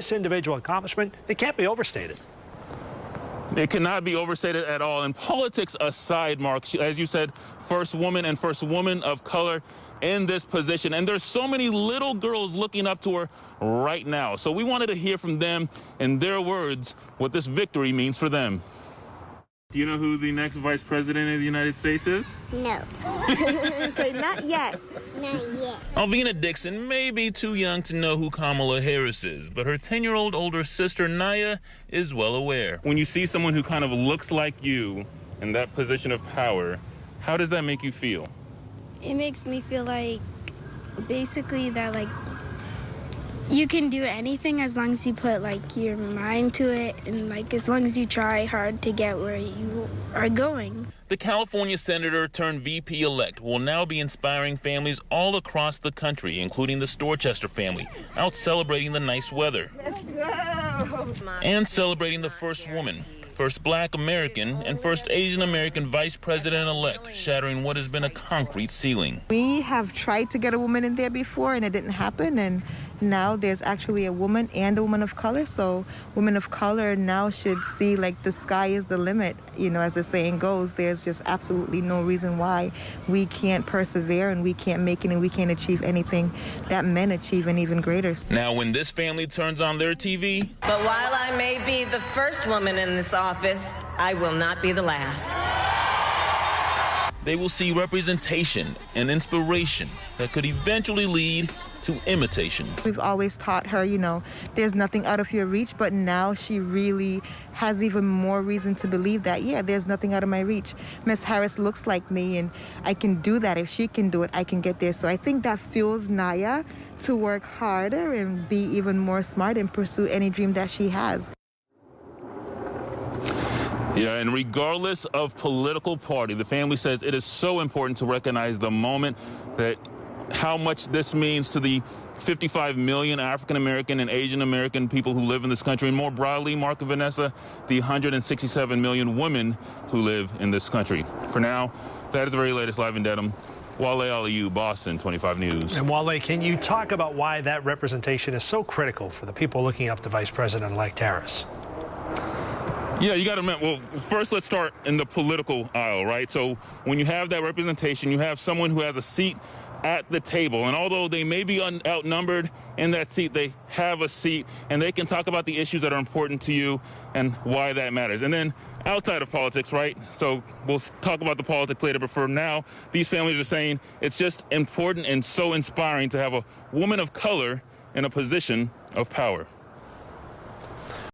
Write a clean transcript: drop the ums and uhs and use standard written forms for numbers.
This individual accomplishment, it can't be overstated. It cannot be overstated at all. And politics aside, Mark, as you said, first woman and first woman of color in this position. And there's so many little girls looking up to her right now. So we wanted to hear from them in their words what this victory means for them. Do you know who the next vice president of the United States is? No. So not yet. Not yet. Alvina Dixon may be too young to know who Kamala Harris is, but her 10-year-old older sister, Naya, is well aware. When you see someone who kind of looks like you in that position of power, how does that make you feel? It makes me feel like, basically, that, like, you can do anything as long as you put, like, your mind to it and, like, as long as you try hard to get where you are going. The California senator turned VP-elect will now be inspiring families all across the country, including the Dorchester family, out celebrating the nice weather. Let's go. And celebrating the first woman, first Black American, and first Asian American vice president-elect, shattering what has been a concrete ceiling. We have tried to get a woman in there before and it didn't happen, and now there's actually a woman and a woman of color, so women of color now should see like the sky is the limit. You know, as the saying goes, there's just absolutely no reason why we can't persevere and we can't make it and we can't achieve anything that men achieve and even greater. Now when this family turns on their TV, but while I may be the first woman in this office, I will not be the last. they will see representation and inspiration that could eventually lead to imitation. We've always taught her, you know, there's nothing out of your reach, but now she really has even more reason to believe that, yeah, there's nothing out of my reach. Miss Harris looks like me, and I can do that. If she can do it, I can get there. So I think that fuels Naya to work harder and be even more smart and pursue any dream that she has. Yeah, and regardless of political party, the family says it is so important to recognize the moment that how much this means to the 55 million African-American and Asian-American people who live in this country, and more broadly, Mark and Vanessa, the 167 million women who live in this country. For now, that is the very latest live in Dedham. Wale Aliyu, Boston 25 News. And Wale, can you talk about why that representation is so critical for the people looking up to Vice President-elect Harris? Yeah, you got to remember, well, first let's start in the political aisle, right? So when you have that representation, you have someone who has a seat at the table, and although they may be outnumbered in that seat, they have a seat, and they can talk about the issues that are important to you and why that matters. And then outside of politics, right? So we'll talk about the politics later, but for now, these families are saying it's just important and so inspiring to have a woman of color in a position of power.